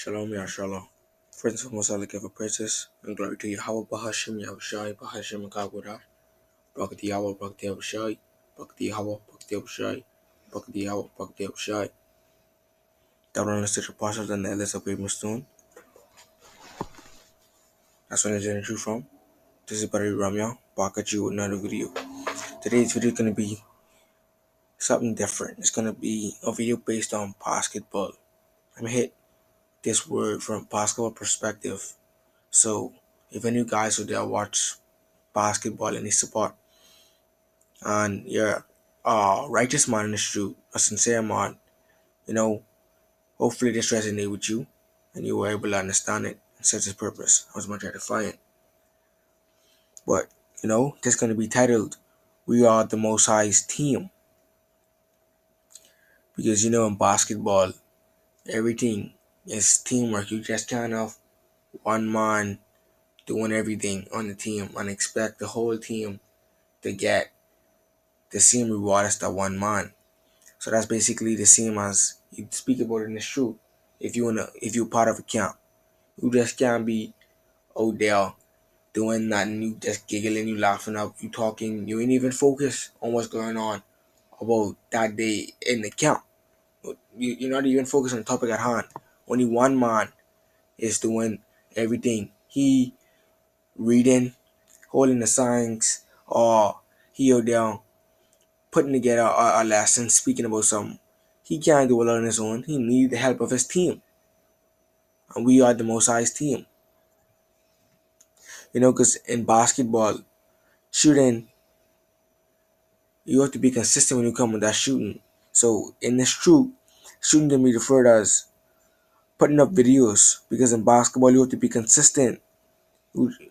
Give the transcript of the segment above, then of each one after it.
Shalom, Yasharahla. Friends of Most High, give a praises and glory to Yahweh, Bahashim, Yahushai, Bahashim, Kagoda, Bhakti Yahweh, Bhakti Yahushai, Bhakti Yahweh, Bhakti Yahushai, Bhakti Yahweh, Bhakti Yahushai. That one is the apostles and the elders of Abram Stone. That's when it's in from. This is Barry Ramya, back at you with another video. Today's video is going to be something different. It's going to be a video based on basketball. I'm going to hit this word from basketball perspective. So, if any of you guys out there watch basketball any support and you're a righteous man in the truth, a sincere man, you know, hopefully this resonate with you and you were able to understand it and serve its purpose. I was much edifying. But, this is gonna be titled We Are the Most High's Team. Because in basketball everything is teamwork. You just can't have one man doing everything on the team and expect the whole team to get the same reward as that one man. So that's basically the same as you speak about in the shoot. If you're part of a camp, you just can't be out there doing nothing. You just giggling, you laughing up, you talking. You ain't even focus on what's going on about that day in the camp. You're not even focused on the topic at hand. Only one man is doing everything. He reading, holding the signs, or he out there putting together a lesson, speaking about something. He can't do it on his own. He needs the help of his team. And we are the Most High's team. Because in basketball, shooting, you have to be consistent when you come with that shooting. So in this truth, shooting can be referred as putting up videos. Because in basketball, you have to be consistent.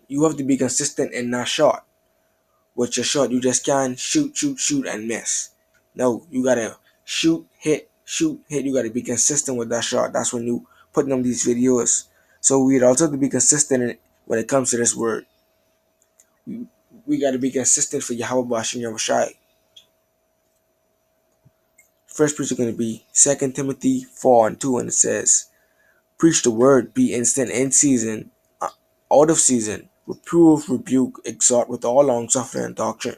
You have to be consistent in that shot. With your shot, you just can't shoot, and miss. No, you gotta shoot, hit. You gotta be consistent with that shot. That's when you putting on these videos. So we'd also have to be consistent when it comes to this word. We gotta be consistent for Yahweh Bashim Yahushai. First preach is gonna be 2 Timothy 4:2, and it says, "Preach the word, be instant in season, out of season, reprove, rebuke, exhort with all long suffering and doctrine."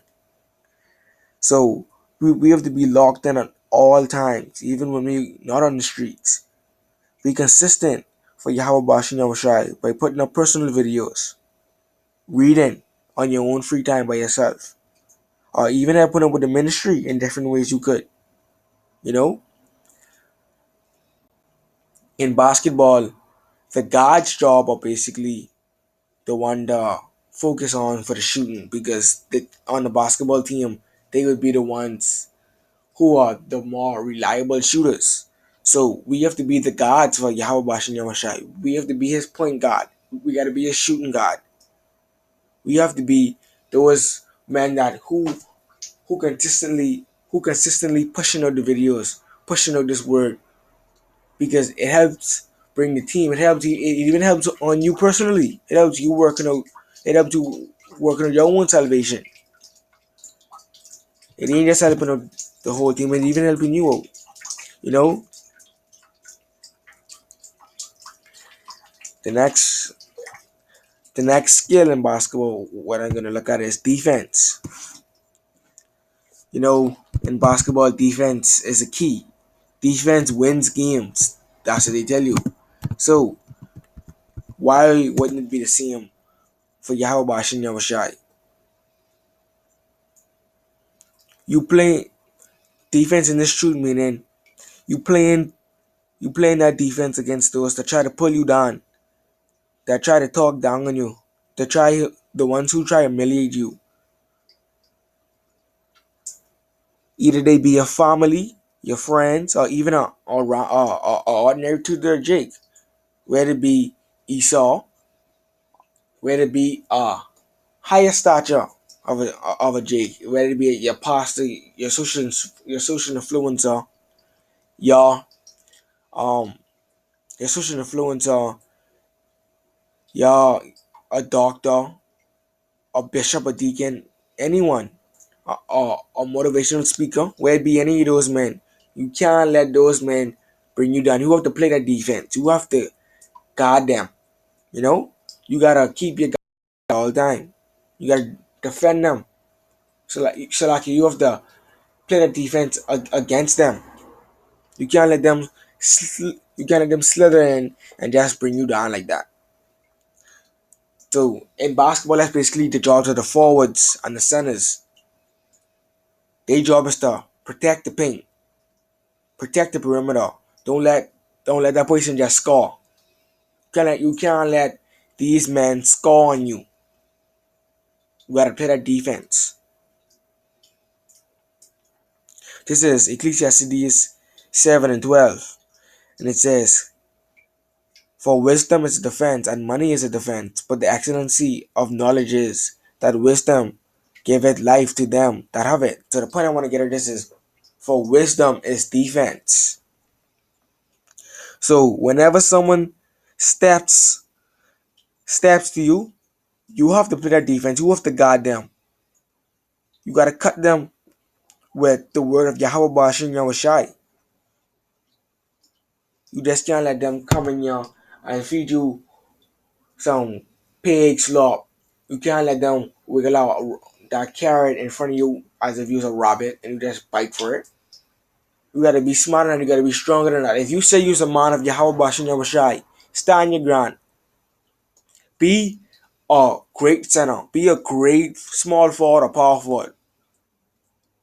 So we have to be locked in at all times, even when we not on the streets. Be consistent for Yahweh Bashim Yahushai by putting up personal videos, reading on your own free time by yourself, or even helping up with the ministry in different ways you could. In basketball, the guards' job are basically the one to focus on for the shooting because on the basketball team, they would be the ones who are the more reliable shooters. So we have to be the guards for Yahweh Bashim Yahushai. We have to be his point guard. We got to be his shooting guard. We have to be those men that who consistently pushing out the videos, pushing out this word, because it helps bring the team. It even helps on you personally. It helps you working out. It helps you working on your own salvation. It ain't just helping out the whole team. It's even helping you out. You know. The next the next skill in basketball, what I'm gonna look at is defense. In basketball, defense is a key. Defense wins games. That's what they tell you. So why wouldn't it be the same for Yahweh Bashim Yahushai? You play defense in this truth, meaning you playing that defense against those that try to pull you down, that try to talk down on you, the ones who try to humiliate you. Either they be your family, your friends, or even a ordinary to their Jake. Whether it be Esau, whether it be a higher stature of a Jake, whether it be your pastor, your social influencer, your um your social influencer, your a doctor, a bishop, a deacon, anyone, a motivational speaker, where it be any of those men, you can't let those men bring you down. You have to play that defense. You have to guard them. You know, you gotta keep your guard all the time. You gotta defend them. So like you have to play the defense against them. You can't let them you can't let them slither in and just bring you down like that. So in basketball, that's basically the jobs of the forwards and the centers. Their job is to protect the paint, protect the perimeter. Don't let don't let that person just score. You can't let these men score on you. You gotta play that defense. This is Ecclesiastes 7 and 12. And it says, for wisdom is a defense, and money is a defense, but the excellency of knowledge is that wisdom giveth life to them that have it. So the point I want to get at this is, for wisdom is defense. So whenever someone steps steps to you, you have to play that defense. You have to guard them. You gotta cut them with the word of Yahweh Bashin Yahushai. You just can't let them come in here and feed you some pig slop. You can't let them wiggle out that carrot in front of you as if you was a rabbit and you just bite for it. You gotta be smarter and you gotta be stronger than that. If you say you're a man of Yahweh Bashin Yahushai, stand your ground. Be a great center. Be a great small forward or power forward.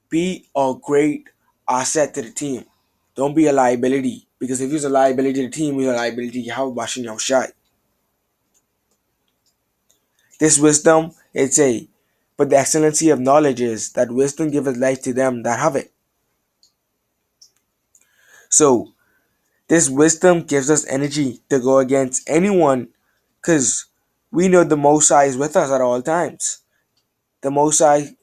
Be a great asset to the team. Don't be a liability. Because if you're a liability to the team, you're a liability to Yahweh Bashin Yahushai. This wisdom, it's a, but the excellency of knowledge is that wisdom giveth life to them that have it. So, this wisdom gives us energy to go against anyone because we know the Most High is with us at all times. The Most High,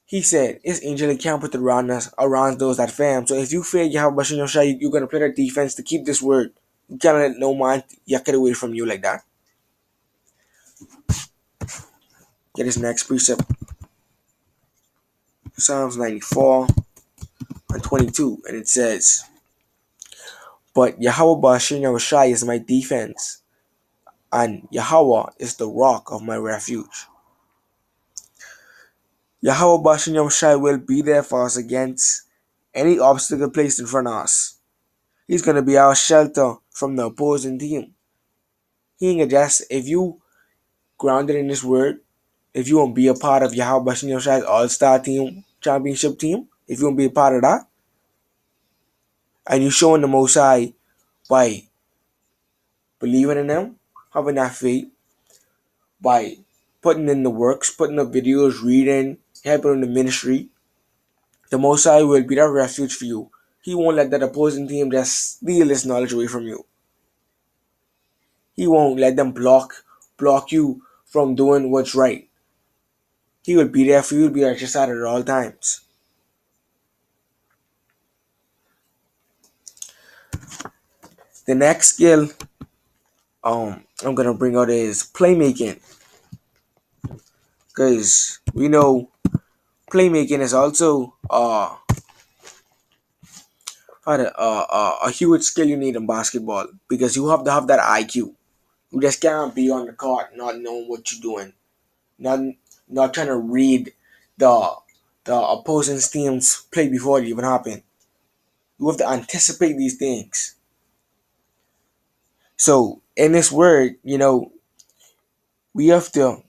he said, is angel encamped around us, around those that fear him. So if you fear Yahweh Bashan Yoshai, you're going to play that defense to keep this word. You can't let no man yak it away from you like that. Get his next precept. Psalms 94 and 22. And it says, but Yahweh Bashan Yoshai is my defense, and Yahweh is the rock of my refuge. Yahweh Bashan Yahushai will be there for us against any obstacle placed in front of us. He's going to be our shelter from the opposing team. He ain't just, if you grounded in this word, if you want to be a part of Yahweh Bashan Yahushua's all-star team, championship team, if you want to be a part of that, and you showing the Most High by believing in Him, having that faith, by putting in the works, putting up videos, reading, helping in the ministry, the Most High will be that refuge for you. He won't let that opposing team just steal this knowledge away from you. He won't let them block you from doing what's right. He will be there for you, will be at your side at all times. The next skill I'm gonna bring out is playmaking. Cause we know playmaking is also a huge skill you need in basketball because you have to have that IQ. You just can't be on the court not knowing what you're doing, not not trying to read the the opposing team's play before it even happen. You have to anticipate these things. So in this word, we have to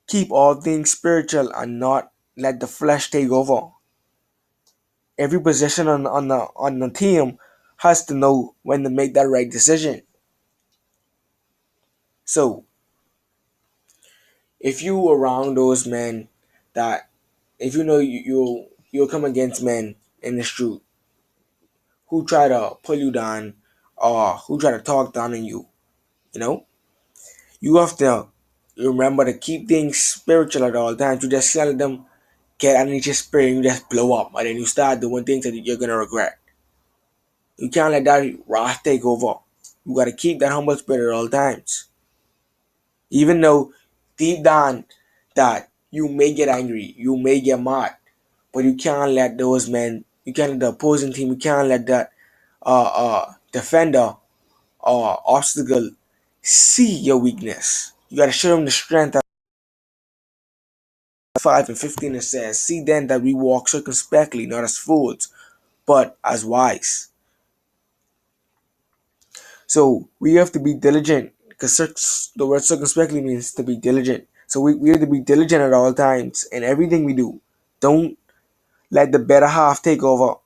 keep all things spiritual and not let the flesh take over. Every position on the team has to know when to make that right decision. So if you around those men that if you know you'll come against men in the street who try to pull you down or who try to talk down on you, you know, you have to remember to keep things spiritual at all times. You just let them get underneath your spirit and you just blow up and then you start doing things that you're gonna regret. You can't let that wrath take over. You gotta keep that humble spirit at all times. Even though deep down that you may get angry, you may get mad, but you can't let those men, you can't let the opposing team, you can't let that defender or obstacle see your weakness. You gotta show them the strength. 5 and 15 it says, "See then that we walk circumspectly, not as fools, but as wise." So we have to be diligent because the word circumspectly means to be diligent. So we have to be diligent at all times in everything we do. Don't let the better half take over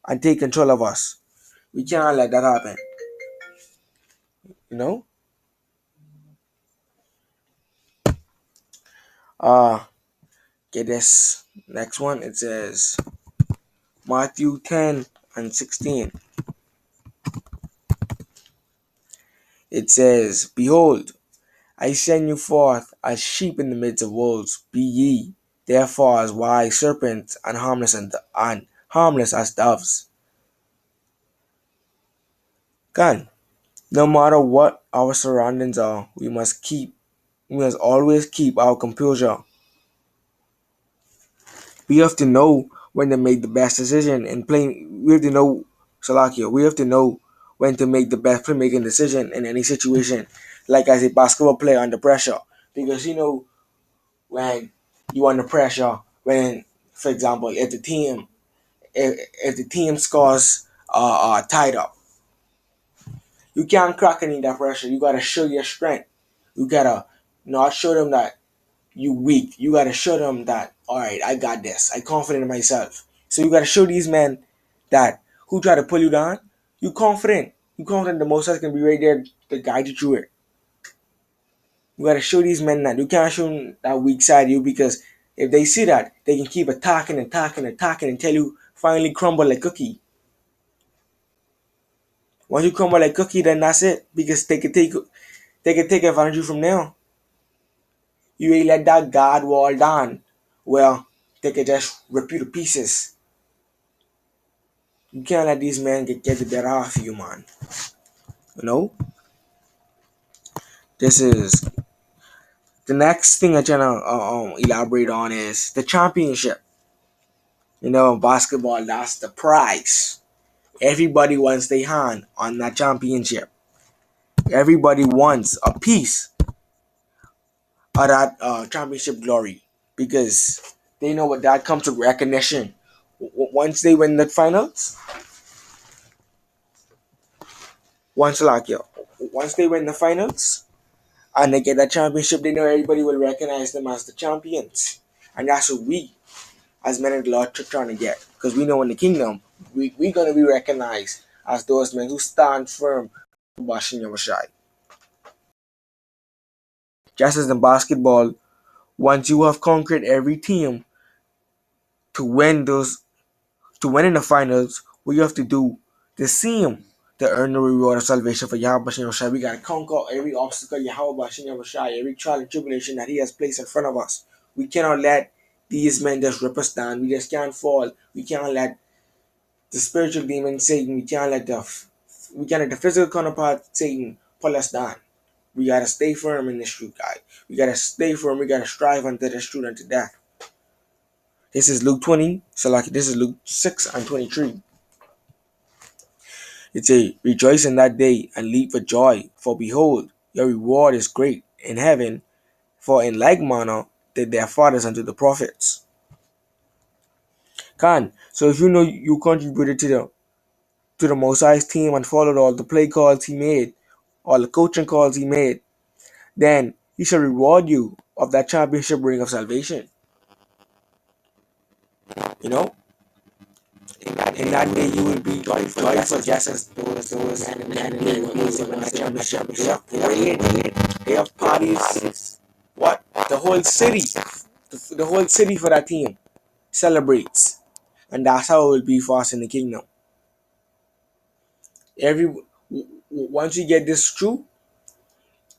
and take control of us. We can't let that happen. You know? Get this next one. It says Matthew 10 and 16. It says, "Behold, I send you forth as sheep in the midst of wolves. Be ye therefore as wise serpents and harmless as doves." God, no matter what our surroundings are, we must always keep our composure. We have to know when to make the best decision and playing. We have to know, Salakia. We have to know when to make the best playmaking decision in any situation, like as a basketball player under pressure, because you know when you under pressure, when, for example, if the team scores tied up, you can't crack any of that pressure. You gotta show your strength. You gotta not show them that you weak. You gotta show them that, all right, I got this. I confident in myself. So you gotta show these men that who try to pull you down, you confident. You confident the most can be right there to guide you through it. You gotta show these men that you can't show them that weak side of you, because if they see that, they can keep attacking, attacking, attacking until you finally crumble like cookie. Once you crumble like cookie, then that's it. Because they can take advantage of you from now. You ain't let that guard wall down. Well, they can just rip you to pieces. You can't let these men get the better half of you, man. You know? This is the next thing I'm trying to elaborate on is the championship. You know, in basketball, that's the prize. Everybody wants their hand on that championship. Everybody wants a piece of that championship glory, because they know what that comes with recognition. Once they win the finals, once like yo, once they win the finals and they get that championship, they know everybody will recognize them as the champions, and that's what we as men of the Lord trying to get, because we know in the kingdom we gonna be recognized as those men who stand firm. Bashin Yamashai. Just as in basketball, once you have conquered every team to win those to win in the finals, what you have to do the same to earn the reward of salvation for Yahweh Bashin Yamashai. We gotta conquer every obstacle Yahweh Bashin Yamashai, every trial and tribulation that He has placed in front of us. We cannot let these men just rip us down. We just can't fall. We can't let the spiritual demon Satan. We can't let the physical counterpart Satan pull us down. We gotta stay firm in this truth, guy. We gotta stay firm. We gotta strive unto this truth unto death. This is Luke 20. So like this is Luke 6 and 23. It's a rejoice in that day and leap for joy, for behold, your reward is great in heaven, for in like manner did their fathers unto the prophets. Can so if you know you contributed to the Mosai's team and followed all the play calls he made, all the coaching calls he made, then he shall reward you of that championship ring of salvation. You know, in that day you will be joyful, just as those men and women who won that championship. They have parties. What? The whole city for that team celebrates, and that's how it will be for us in the kingdom. Once we get this true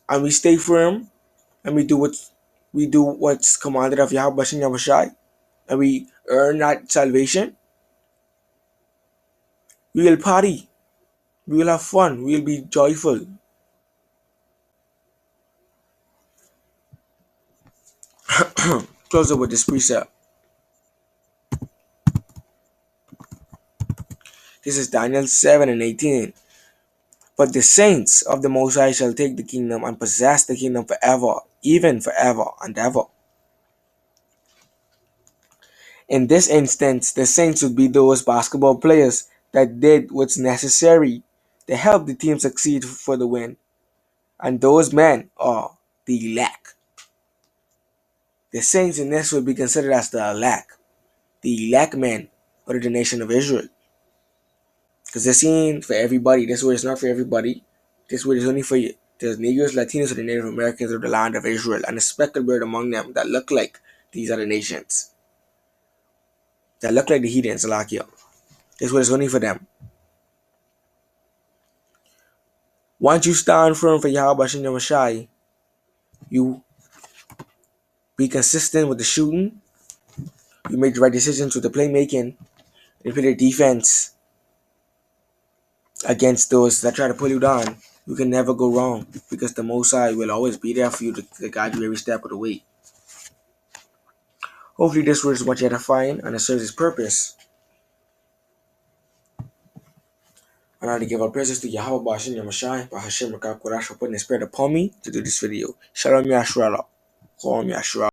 and we stay firm and we do what's commanded of Yahweh Bashin Yahushai, and we earn that salvation, we will party, we will have fun, we will be joyful. Close up with this precept. This is Daniel 7 and 18. But the saints of the Most High shall take the kingdom and possess the kingdom forever, even forever and ever. In this instance, the saints would be those basketball players that did what's necessary to help the team succeed for the win. And those men are the elect. The saints in this would be considered as the elect. The elect men of the nation of Israel. Because this ain't for everybody. This word is not for everybody. This word is only for the Negroes, Latinos, or the Native Americans of the land of Israel, and a speckled bird among them that look like these other nations. That look like the heathens, Salakia. This word is only for them. Once you stand firm for Yahweh Shem Yahweh, you be consistent with the shooting, you make the right decisions with the playmaking, you play the defense against those that try to pull you down. You can never go wrong because the Most High will always be there for you to guide you every step of the way. Hopefully, this word is much edifying and it serves its purpose. And I want to give our praises to Yahweh Bashin Yamashai, Bahashim Rakak Korash for putting the spirit upon me to do this video. Shalom Yasharahla. Shalom Yasharahla.